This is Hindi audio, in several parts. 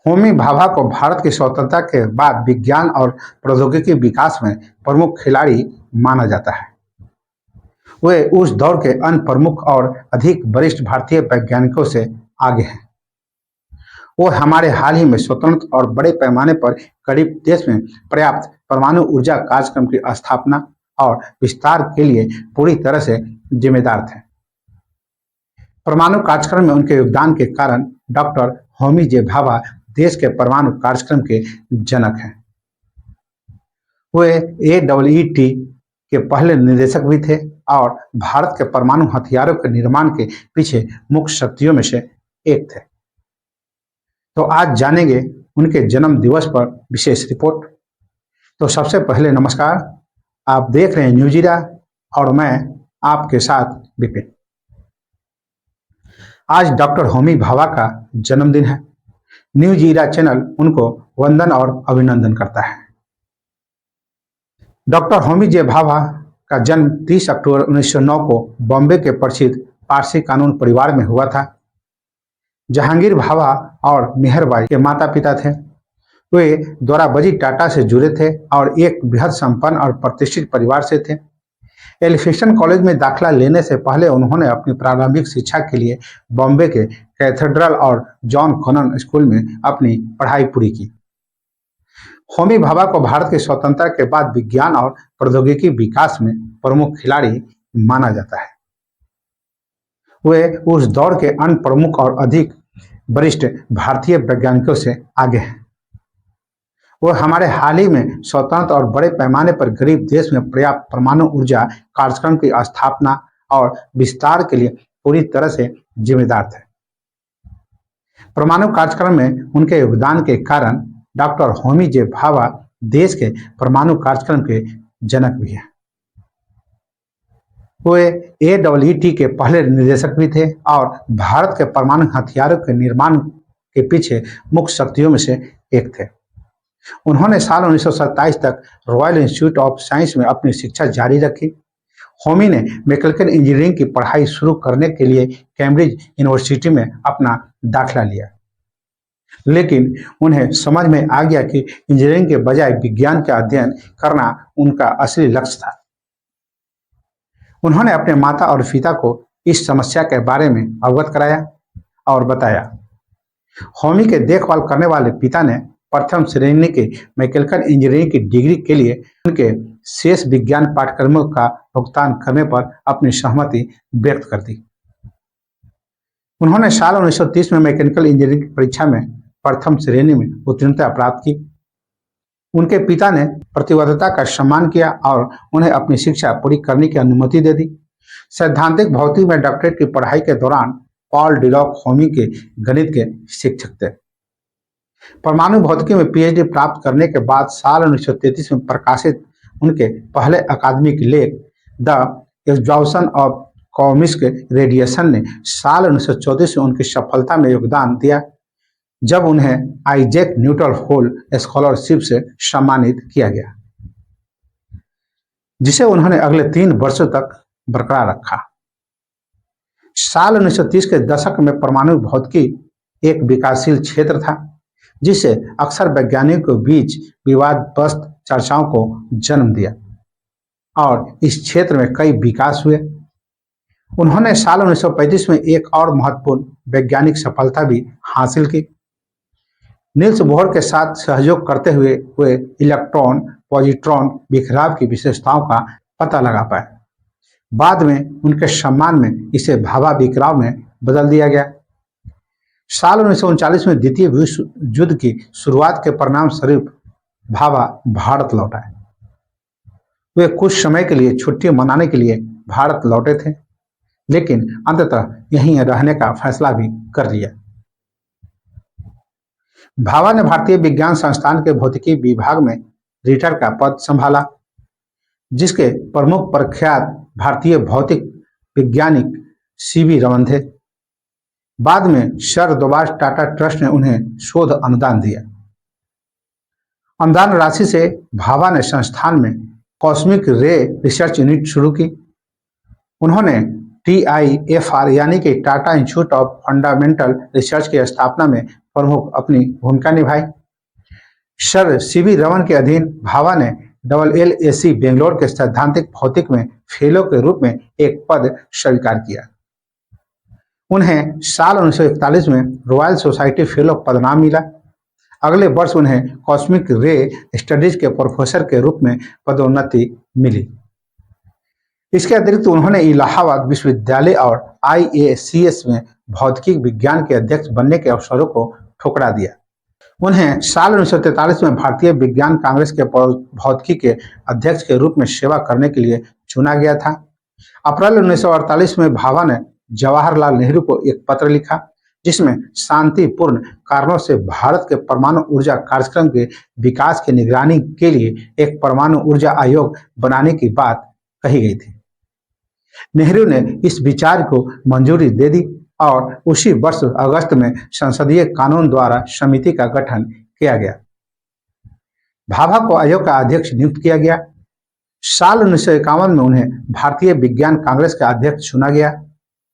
होमी भाभा को भारत की स्वतंत्रता के बाद विज्ञान और प्रौद्योगिकी विकास में प्रमुख खिलाड़ी माना जाता है। वे उस दौर के अन्य प्रमुख और अधिक वरिष्ठ भारतीय वैज्ञानिकों से आगे हैं। वो हमारे हाल ही में स्वतंत्र और बड़े पैमाने पर करीब देश में पर्याप्त परमाणु ऊर्जा कार्यक्रम की स्थापना और विस्तार के लिए पूरी तरह से जिम्मेदार थे। परमाणु कार्यक्रम में उनके योगदान के कारण डॉक्टर होमी जे भाभा देश के परमाणु कार्यक्रम के जनक हैं। वे AET के पहले निदेशक भी थे और भारत के परमाणु हथियारों के निर्माण के पीछे मुख्य शक्तियों में से एक थे। तो आज जानेंगे उनके जन्म दिवस पर विशेष रिपोर्ट। तो सबसे पहले नमस्कार, आप देख रहे हैं न्यूज ईरा और मैं आपके साथ विपिन। आज डॉक्टर होमी भाभा का जन्मदिन है। न्यूज ईरा चैनल उनको वंदन और अभिनंदन करता है। डॉक्टर होमी जे भाभा का जन्म 30 अक्टूबर 1909 को बॉम्बे के प्रसिद्ध पारसी कानून परिवार में हुआ था। जहांगीर भाभा और मेहरबाई के माता पिता थे। वे दोराबजी टाटा से जुड़े थे और एक बेहद संपन्न और प्रतिष्ठित परिवार से थे। एलिफिंस्टन कॉलेज में दाखिला लेने से पहले उन्होंने अपनी प्रारंभिक शिक्षा के लिए बॉम्बे के कैथेड्रल और जॉन कॉनन स्कूल में अपनी पढ़ाई पूरी की। होमी भाभा को भारत की स्वतंत्रता के बाद विज्ञान और प्रौद्योगिकी विकास में प्रमुख खिलाड़ी माना जाता है। वे उस दौर के अन्य प्रमुख और अधिक वरिष्ठ भारतीय वैज्ञानिकों से आगे हैं। वो हमारे हाल ही में स्वतंत्र और बड़े पैमाने पर गरीब देश में पर्याप्त परमाणु ऊर्जा कार्यक्रम की स्थापना और विस्तार के लिए पूरी तरह से जिम्मेदार थे। परमाणु कार्यक्रम में उनके योगदान के कारण डॉक्टर होमी जे भाभा देश के परमाणु कार्यक्रम के जनक भी हैं। वे AET के पहले निदेशक भी थे और भारत के परमाणु हथियारों के निर्माण के पीछे मुख्य शक्तियों में से एक थे। उन्होंने साल 1927 तक रॉयल इंस्टीट्यूट ऑफ साइंस में अपनी शिक्षा जारी रखी। होमी ने मैकेनिकल इंजीनियरिंग की पढ़ाई शुरू करने के लिए कैम्ब्रिज यूनिवर्सिटी में अपना दाखिला लिया, लेकिन उन्हें समझ में आ गया कि इंजीनियरिंग के बजाय विज्ञान का अध्ययन करना उनका असली लक्ष्य था। उन्होंने अपने माता और पिता को इस समस्या के बारे में अवगत कराया और बताया। होमी के देखभाल करने वाले पिता ने प्रथम श्रेणी के मैकेनिकल इंजीनियरिंग की डिग्री के लिए उनके शेष विज्ञान पाठ्यक्रमों का भुगतान करने पर अपनी सहमति व्यक्त कर दी। उन्होंने साल 1930 में मैकेनिकल इंजीनियरिंग की परीक्षा में प्रथम श्रेणी में उत्तीर्णता प्राप्त की। उनके पिता ने प्रतिबद्धता का सम्मान किया और उन्हें अपनी शिक्षा पूरी करने की अनुमति दे दी। सैद्धांतिक भौतिकी में डॉक्टरेट की पढ़ाई के दौरान पॉल डिलॉक होमी के गणित के शिक्षक थे। परमाणु भौतिकी में PhD प्राप्त करने के बाद साल 1933 में प्रकाशित उनके पहले अकादमिक लेख the exhaustion of cosmic radiation ने साल 1934 में उनकी सफलता में योगदान दिया, जब उन्हें आइजैक न्यूटन हॉल स्कॉलरशिप से सम्मानित किया गया, जिसे उन्होंने अगले 3 वर्षों तक बरकरार रखा। साल 1930 के दशक में परमाणु भौतिकी एक विकासशील क्षेत्र था, जिसे अक्सर वैज्ञानिकों के बीच विवादग्रस्त चर्चाओं को जन्म दिया और इस क्षेत्र में कई विकास हुए। उन्होंने साल 1935 में एक और महत्वपूर्ण वैज्ञानिक सफलता भी हासिल की। नील्स बोहर के साथ सहयोग करते हुए वे इलेक्ट्रॉन पॉजिट्रॉन बिखराव की विशेषताओं का पता लगा पाए। बाद में उनके सम्मान में इसे भाभा बिखराव में बदल दिया गया। साल 1939 में द्वितीय विश्व युद्ध की शुरुआत के परिणाम स्वरूप भाभा भारत लौट आए। वे कुछ समय के लिए छुट्टी मनाने के लिए भारत लौटे थे, लेकिन अंततः यहीं रहने का फैसला भी कर लिया। भाभा ने भारतीय विज्ञान संस्थान के भौतिकी विभाग में रीटर का पद संभाला, जिसके प्रमुख प्रख्यात भारतीय भौतिक वैज्ञानिक CV रमन थे। बाद में सर दोबास टाटा ट्रस्ट ने उन्हें शोध अनुदान दिया। अनुदान राशि से भाभा ने संस्थान में कॉस्मिक रे रिसर्च यूनिट शुरू की। उन्होंने TIFR यानी कि Tata institute of fundamental research की स्थापना में प्रमुख अपनी भूमिका निभाई। सर सीवी रमन के अधीन भाभा ने LLAC बेंगलोर के सैद्धांतिक भौतिक में फेलो के रूप में एक पद स्वीकार किया। उन्हें साल 1941 में रॉयल सोसाइटी फेलो पदनाम मिला। अगले वर्ष उन्हें कॉस्मिक रे स्टडीज के प्रोफेसर के रूप में पदोन्नति मिली। इसके अतिरिक्त उन्होंने इलाहाबाद विश्वविद्यालय और IACS में भौतिकी विज्ञान के अध्यक्ष बनने के अवसरों को ठुकरा दिया। उन्हें साल 1943 में भारतीय विज्ञान कांग्रेस के भौतिकी के अध्यक्ष के रूप में सेवा करने के लिए चुना गया था। अप्रैल 1948 में भाभा ने जवाहरलाल नेहरू को एक पत्र लिखा, जिसमें शांतिपूर्ण कारणों से भारत के परमाणु ऊर्जा कार्यक्रम के विकास की निगरानी के लिए एक परमाणु ऊर्जा आयोग बनाने की बात कही गई थी। नेहरू ने इस विचार को मंजूरी दे दी और उसी वर्ष अगस्त में संसदीय कानून द्वारा समिति का गठन किया गया। भाभा को आयोग का अध्यक्ष नियुक्त किया गया। साल 1951 में उन्हें भारतीय विज्ञान कांग्रेस का अध्यक्ष चुना गया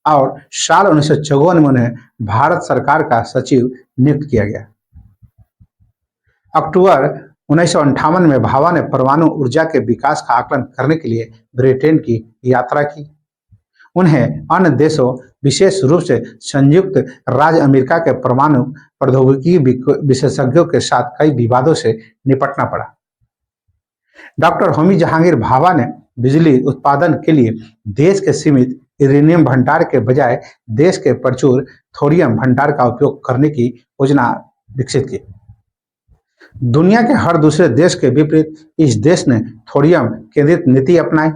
और साल 1954 में उन्हें भारत सरकार का सचिव नियुक्त किया गया। अक्टूबर 1958 में भाभा ने परमाणु ऊर्जा के विकास का आकलन करने के लिए ब्रिटेन की यात्रा की। उन्हें अन्य देशों, विशेष रूप से संयुक्त राज्य अमेरिका के परमाणु प्रौद्योगिकी विशेषज्ञों के साथ कई विवादों से निपटना पड़ा। डॉक्टर होमी जहांगीर भाभा ने बिजली उत्पादन के लिए देश के सीमित यूरेनियम भंडार के बजाय देश के प्रचुर थोरियम भंडार का उपयोग करने की योजना विकसित की। दुनिया के हर दूसरे देश के विपरीत इस देश ने थोरियम केंद्रित नीति अपनाई।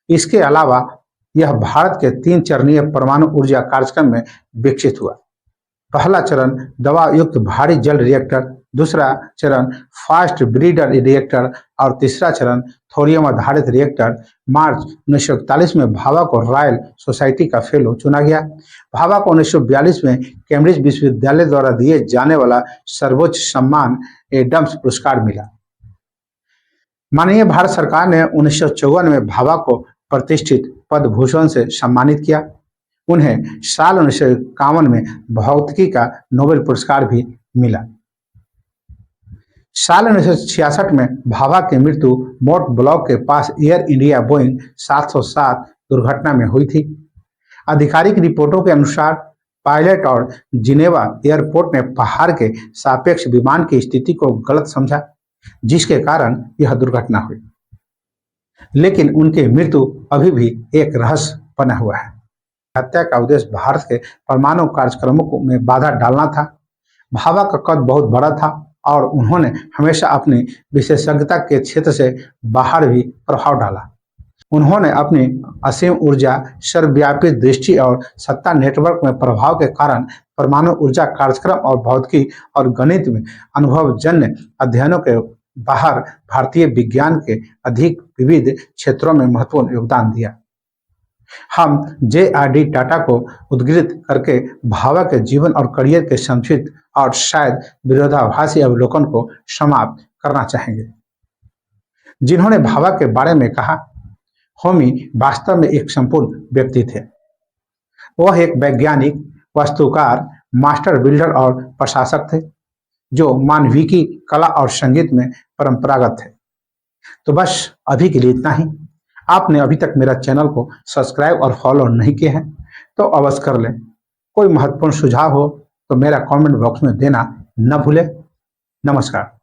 इसके अलावा यह भारत के 3 चरणीय परमाणु ऊर्जा कार्यक्रम में विकसित हुआ। पहला चरण दवा युक्त भारी जल रिएक्टर, दूसरा चरण फास्ट ब्रीडर रिएक्टर और तीसरा चरण थोरियम आधारित रिएक्टर। मार्च 1941 में भाभा को रॉयल सोसाइटी का फेलो चुना गया। भाभा को 1942 में कैम्ब्रिज विश्वविद्यालय द्वारा दिए जाने वाला सर्वोच्च सम्मान एडम्स पुरस्कार मिला। माननीय भारत सरकार ने 1954 में भाभा को प्रतिष्ठित पद्म भूषण से सम्मानित किया। उन्हें साल 1951 में भौतिकी का नोबेल पुरस्कार भी मिला। साल 1966 में भाभा की मृत्यु मोंट ब्लॉक के पास एयर इंडिया बोइंग 707 दुर्घटना में हुई थी। आधिकारिक रिपोर्टों के अनुसार पायलट और जिनेवा एयरपोर्ट ने पहाड़ के सापेक्ष विमान की स्थिति को गलत समझा, जिसके कारण यह दुर्घटना हुई। लेकिन उनकी मृत्यु अभी भी एक रहस्य बना हुआ है। हत्या का उद्देश्य भारत के परमाणु कार्यक्रमों में बाधा डालना था। भाभा का कद बहुत बड़ा था और उन्होंने हमेशा अपनी विशेषज्ञता के क्षेत्र से बाहर भी प्रभाव डाला। उन्होंने अपनी असीम ऊर्जा, सर्वव्यापी दृष्टि और सत्ता नेटवर्क में प्रभाव के कारण परमाणु ऊर्जा कार्यक्रम और भौतिकी और गणित में अनुभवजन्य अध्ययनों के बाहर भारतीय विज्ञान के अधिक विविध क्षेत्रों में महत्वपूर्ण योगदान दिया। हम JRD टाटा को उद्धृत करके भाभा के जीवन और करियर के संक्षिप्त और शायद विरोधाभासी अवलोकन को समाप्त करना चाहेंगे। जिन्होंने भाभा के बारे में कहा, होमी वास्तव में एक संपूर्ण व्यक्ति थे। वह एक वैज्ञानिक, वास्तुकार, मास्टर बिल्डर और प्रशासक थे जो मानविकी, कला और संगीत में परंपरागत थे। तो बस अभी के लिए इतना ही। आपने अभी तक मेरा चैनल को सब्सक्राइब और फॉलो नहीं किए हैं तो अवश्य कर लें। कोई महत्वपूर्ण सुझाव हो तो मेरा कमेंट बॉक्स में देना न भूलें। नमस्कार।